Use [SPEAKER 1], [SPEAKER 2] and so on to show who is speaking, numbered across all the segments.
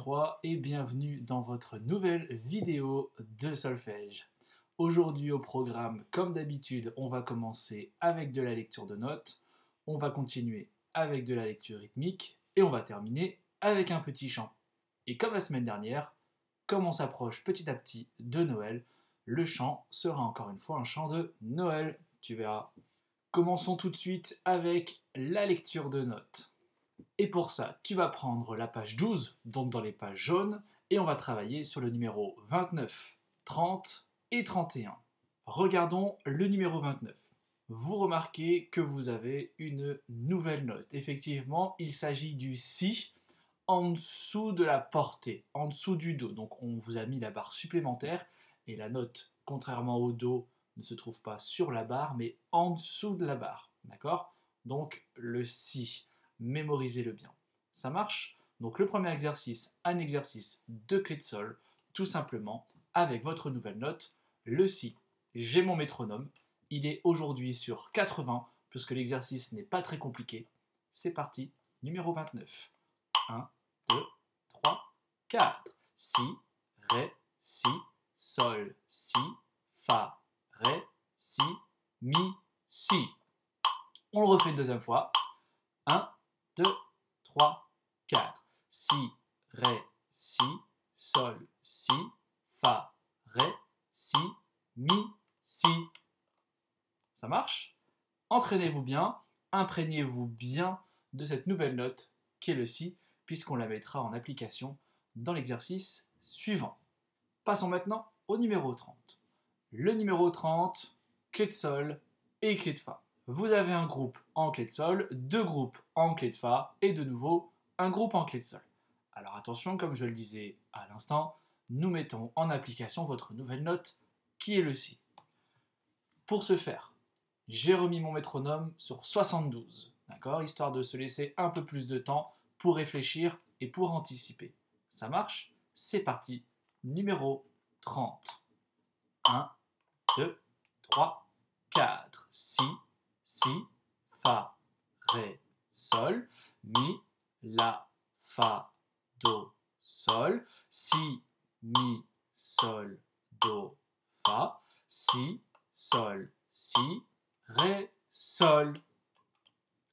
[SPEAKER 1] 2023 et bienvenue dans votre nouvelle vidéo de solfège. Aujourd'hui au programme, comme d'habitude, on va commencer avec de la lecture de notes, on va continuer avec de la lecture rythmique et on va terminer avec un petit chant. Et comme la semaine dernière, comme on s'approche petit à petit de Noël, le chant sera encore une fois un chant de Noël, tu verras. Commençons tout de suite avec la lecture de notes. Et pour ça, tu vas prendre la page 12, donc dans les pages jaunes, et on va travailler sur le numéro 29, 30 et 31. Regardons le numéro 29. Vous remarquez que vous avez une nouvelle note. Effectivement, il s'agit du si en dessous de la portée, en dessous du do. Donc on vous a mis la barre supplémentaire et la note, contrairement au do, ne se trouve pas sur la barre, mais en dessous de la barre. D'accord? Donc le si. Mémorisez-le bien. Ça marche? Donc le premier exercice, un exercice de clé de sol, tout simplement, avec votre nouvelle note, le si. J'ai mon métronome, il est aujourd'hui sur 80, puisque l'exercice n'est pas très compliqué. C'est parti, numéro 29. 1, 2, 3, 4. Si, ré, si, sol, si, fa, ré, si, mi, si. On le refait une deuxième fois. 1, 2, 3, 4. Si, ré, si, sol, si, fa, ré, si, mi, si. Ça marche? Entraînez-vous bien, imprégnez-vous bien de cette nouvelle note qui est le si, puisqu'on la mettra en application dans l'exercice suivant. Passons maintenant au numéro 30. Le numéro 30, clé de sol et clé de fa. Vous avez un groupe en clé de sol, deux groupes en clé de fa et de nouveau un groupe en clé de sol. Alors attention, comme je le disais à l'instant, nous mettons en application votre nouvelle note qui est le si. Pour ce faire, j'ai remis mon métronome sur 72, d'accord, histoire de se laisser un peu plus de temps pour réfléchir et pour anticiper. Ça marche? C'est parti. Numéro 30. 1, 2, 3, 4. Si, fa, ré, sol, mi, la, fa, do, sol, si, mi, sol, do, fa, si, sol, si, ré, sol.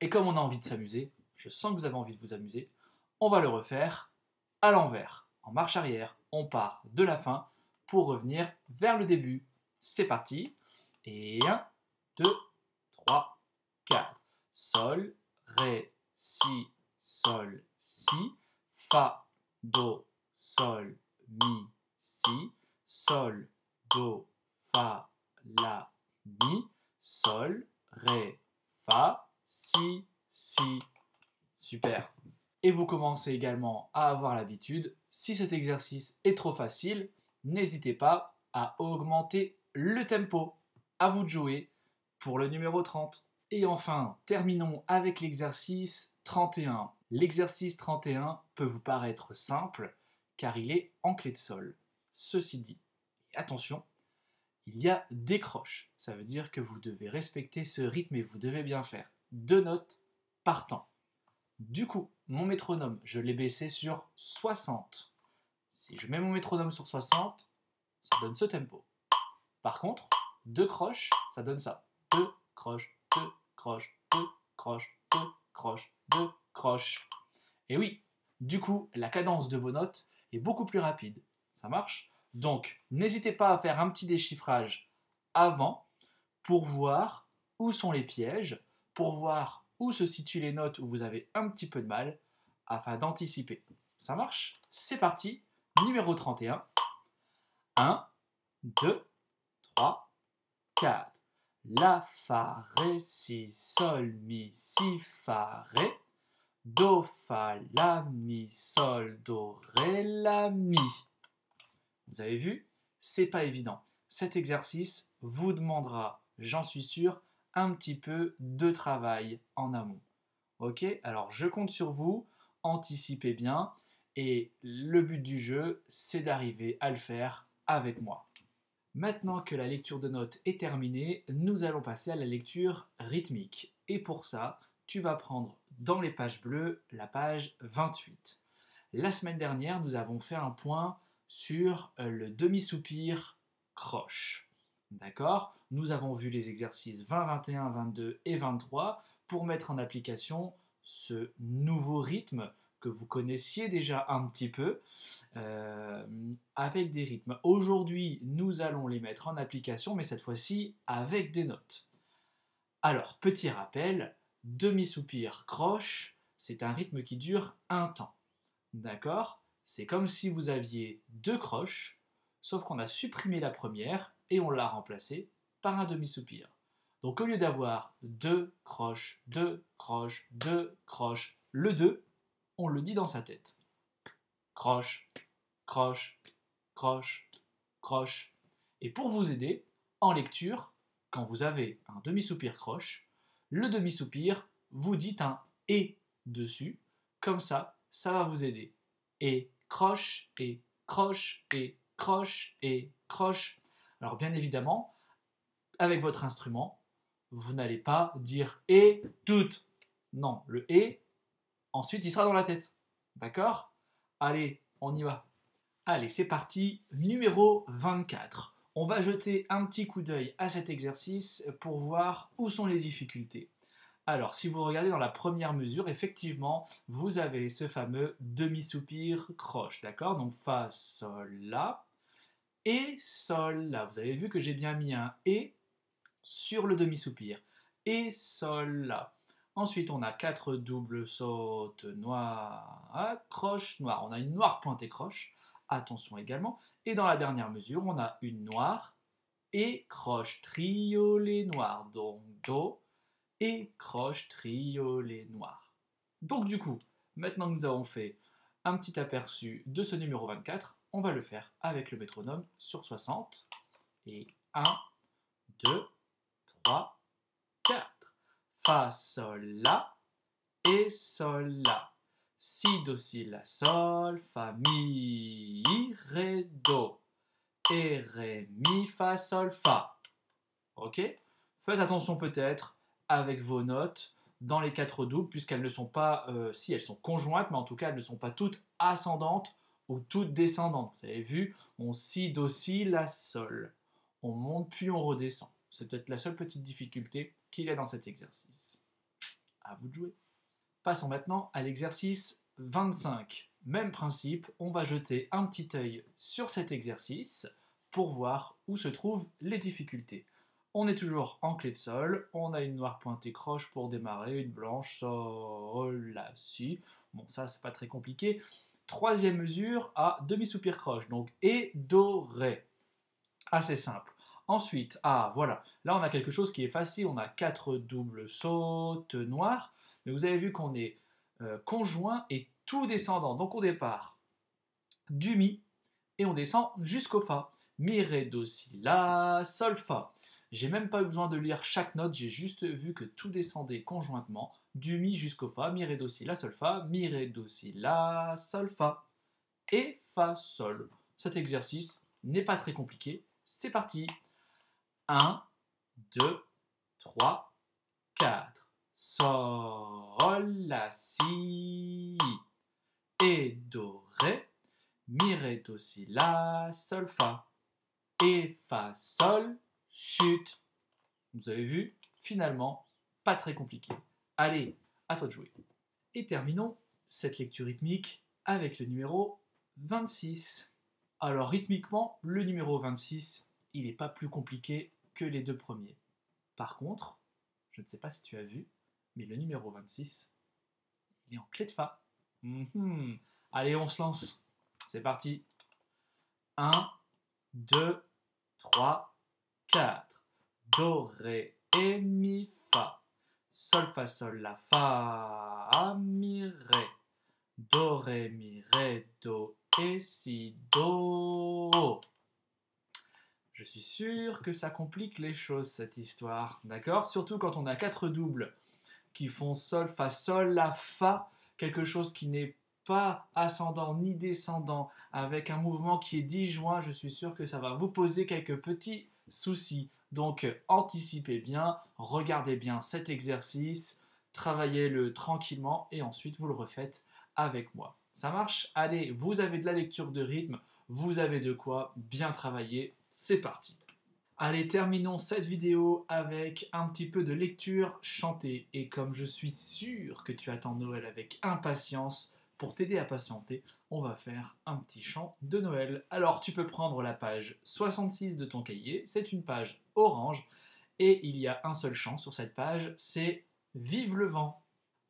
[SPEAKER 1] Et comme on a envie de s'amuser, je sens que vous avez envie de vous amuser, on va le refaire à l'envers. En marche arrière, on part de la fin pour revenir vers le début. C'est parti. Et 1, 2, 3, 4. Sol, ré, si, sol, si, fa, do, sol, mi, si, sol, do, fa, la, mi, sol, ré, fa, si, si. Super. Et vous commencez également à avoir l'habitude. Si cet exercice est trop facile, n'hésitez pas à augmenter le tempo. À vous de jouer pour le numéro 30. Et enfin, terminons avec l'exercice 31. L'exercice 31 peut vous paraître simple car il est en clé de sol. Ceci dit, attention, il y a des croches. Ça veut dire que vous devez respecter ce rythme et vous devez bien faire 2 notes par temps. Du coup, mon métronome, je l'ai baissé sur 60. Si je mets mon métronome sur 60, ça donne ce tempo. Par contre, 2 croches, ça donne ça. 2 croches, 2 croches, 2 croches, 2 croches, 2 croches. Et oui, du coup, la cadence de vos notes est beaucoup plus rapide. Ça marche? Donc, n'hésitez pas à faire un petit déchiffrage avant pour voir où sont les pièges, pour voir où se situent les notes où vous avez un petit peu de mal, afin d'anticiper. Ça marche? C'est parti, numéro 31. 1, 2, 3, 4. La, fa, ré, si, sol, mi, si, fa, ré. Do, fa, la, mi, sol, do, ré, la, mi. Vous avez vu? C'est pas évident. Cet exercice vous demandera, j'en suis sûr, un petit peu de travail en amont. Ok? Alors je compte sur vous, anticipez bien, et le but du jeu, c'est d'arriver à le faire avec moi. Maintenant que la lecture de notes est terminée, nous allons passer à la lecture rythmique. Et pour ça, tu vas prendre dans les pages bleues la page 28. La semaine dernière, nous avons fait un point sur le demi-soupir croche. D'accord? Nous avons vu les exercices 20, 21, 22 et 23 pour mettre en application ce nouveau rythme que vous connaissiez déjà un petit peu avec des rythmes. Aujourd'hui, nous allons les mettre en application, mais cette fois-ci avec des notes. Alors, petit rappel, demi-soupir croche, c'est un rythme qui dure un temps. D'accord? C'est comme si vous aviez deux croches, sauf qu'on a supprimé la première et on l'a remplacée par un demi-soupir. Donc au lieu d'avoir deux croches, le 2, on le dit dans sa tête. Croche, croche, croche, croche. Et pour vous aider, en lecture, quand vous avez un demi-soupir croche, le demi-soupir, vous dites un et dessus, comme ça va vous aider. Et croche, et croche, et croche, et croche. Alors bien évidemment, avec votre instrument, vous n'allez pas dire et toutes. Non, le et, ensuite il sera dans la tête. D'accord? Allez, on y va. Allez, c'est parti, numéro 24. On va jeter un petit coup d'œil à cet exercice pour voir où sont les difficultés. Alors, si vous regardez dans la première mesure, effectivement, vous avez ce fameux demi-soupir croche, d'accord? Donc fa, sol, la et sol, la. Vous avez vu que j'ai bien mis un et sur le demi-soupir. Et sol, la. Ensuite, on a 4 doubles sautes noires, croche, noire. On a une noire pointée croche. Attention également. Et dans la dernière mesure, on a une noire et croche triolet noir. Donc do et croche triolet noir. Donc du coup, maintenant que nous avons fait un petit aperçu de ce numéro 24, on va le faire avec le métronome sur 60. Et 1, 2, 3, 4. Fa, sol, la et sol, la. Si, do, si, la, sol, fa, mi, ré, do. Et ré, mi, fa, sol, fa. Ok? Faites attention peut-être avec vos notes dans les quatre doubles, puisqu'elles ne sont pas, si elles sont conjointes, mais en tout cas elles ne sont pas toutes ascendantes ou toutes descendantes. Vous avez vu, on si, do, si, la, sol. On monte puis on redescend. C'est peut-être la seule petite difficulté qu'il y a dans cet exercice. À vous de jouer. Passons maintenant à l'exercice 25. Même principe, on va jeter un petit œil sur cet exercice pour voir où se trouvent les difficultés. On est toujours en clé de sol, on a une noire pointée croche pour démarrer, une blanche, sol, la, si. Bon, ça, c'est pas très compliqué. Troisième mesure à demi-soupir croche, donc et, do, ré. Assez simple. Ensuite, voilà, là on a quelque chose qui est facile, on a 4 doubles sautes noires, mais vous avez vu qu'on est conjoint et tout descendant. Donc au départ, du mi, et on descend jusqu'au fa. Mi, ré, do, si, la, sol, fa. J'ai même pas eu besoin de lire chaque note, j'ai juste vu que tout descendait conjointement, du mi jusqu'au fa, mi, ré, do, si, la, sol, fa, mi, ré, do, si, la, sol, fa. Et fa, sol. Cet exercice n'est pas très compliqué. C'est parti. 1, 2, 3, 4. Sol, la, si. Et, do, ré. Mi, ré, do, si, la, sol, fa. Et, fa, sol, chute. Vous avez vu, finalement, pas très compliqué. Allez, à toi de jouer. Et terminons cette lecture rythmique avec le numéro 26. Alors rythmiquement, le numéro 26, il n'est pas plus compliqué que les deux premiers. Par contre, je ne sais pas si tu as vu, mais le numéro 26, il est en clé de fa. Allez, on se lance. C'est parti. 1, 2, 3, 4. Do, ré, et mi, fa. Sol, fa, sol, la, fa, mi, ré. Do, ré, mi, ré, do, et si, do. Je suis sûr que ça complique les choses, cette histoire, d'accord? Surtout quand on a 4 doubles qui font sol, fa, sol, la, fa, quelque chose qui n'est pas ascendant ni descendant, avec un mouvement qui est disjoint, je suis sûr que ça va vous poser quelques petits soucis. Donc anticipez bien, regardez bien cet exercice, travaillez-le tranquillement et ensuite vous le refaites avec moi. Ça marche? Allez, vous avez de la lecture de rythme, vous avez de quoi bien travailler, c'est parti. Allez, terminons cette vidéo avec un petit peu de lecture chantée. Et comme je suis sûr que tu attends Noël avec impatience, pour t'aider à patienter, on va faire un petit chant de Noël. Alors, tu peux prendre la page 66 de ton cahier, c'est une page orange, et il y a un seul chant sur cette page, c'est Vive le vent.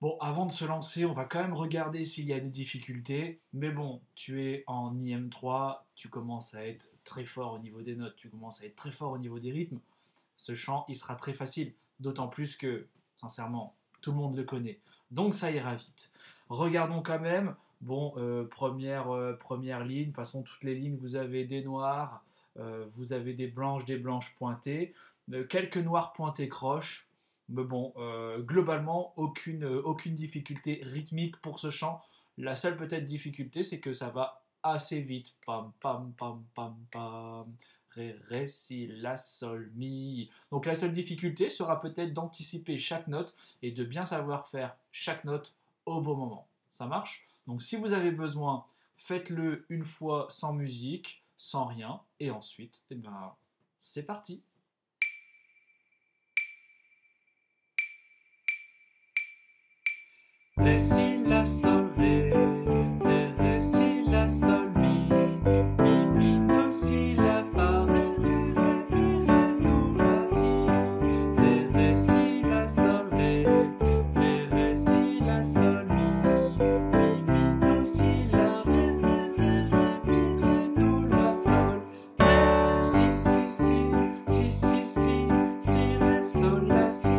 [SPEAKER 1] Bon, avant de se lancer, on va quand même regarder s'il y a des difficultés. Mais bon, tu es en IM3, tu commences à être très fort au niveau des notes, tu commences à être très fort au niveau des rythmes. Ce chant, il sera très facile. D'autant plus que, sincèrement, tout le monde le connaît. Donc ça ira vite. Regardons quand même. Bon, première ligne. De toute façon, toutes les lignes, vous avez des noirs, vous avez des blanches pointées, quelques noirs pointés croches. Mais bon, globalement, aucune difficulté rythmique pour ce chant. La seule peut-être difficulté, c'est que ça va assez vite. Pam, pam, pam, pam, pam. Ré, ré, si, la, sol, mi. Donc la seule difficulté sera peut-être d'anticiper chaque note et de bien savoir faire chaque note au bon moment. Ça marche? Donc si vous avez besoin, faites-le une fois sans musique, sans rien, et ensuite, eh ben, c'est parti. Ré, si, la, sol, ré, ré, si, la, sol, mi, do, si, la, fa, ré, do, la, si, ré, si, la, sol, ré, si, la, sol, mi, do, si, la, ré, do, la, sol, ré, si, ré, sol, la, si.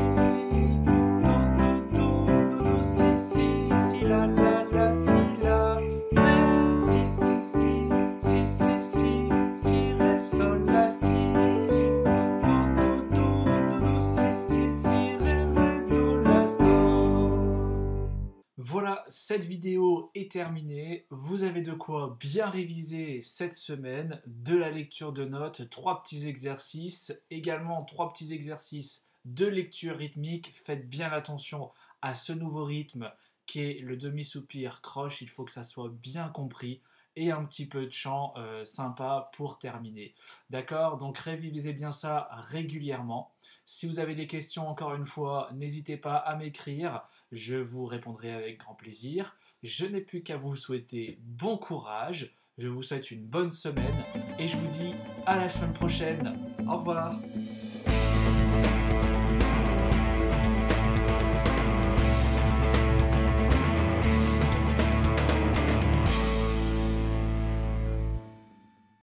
[SPEAKER 1] Voilà, cette vidéo est terminée. Vous avez de quoi bien réviser cette semaine, de la lecture de notes, 3 petits exercices, également 3 petits exercices de lecture rythmique. Faites bien attention à ce nouveau rythme qui est le demi-soupir croche, il faut que ça soit bien compris. Et un petit peu de chant sympa pour terminer. D'accord? Donc révisez bien ça régulièrement. Si vous avez des questions, encore une fois, n'hésitez pas à m'écrire. Je vous répondrai avec grand plaisir. Je n'ai plus qu'à vous souhaiter bon courage. Je vous souhaite une bonne semaine et je vous dis à la semaine prochaine. Au revoir.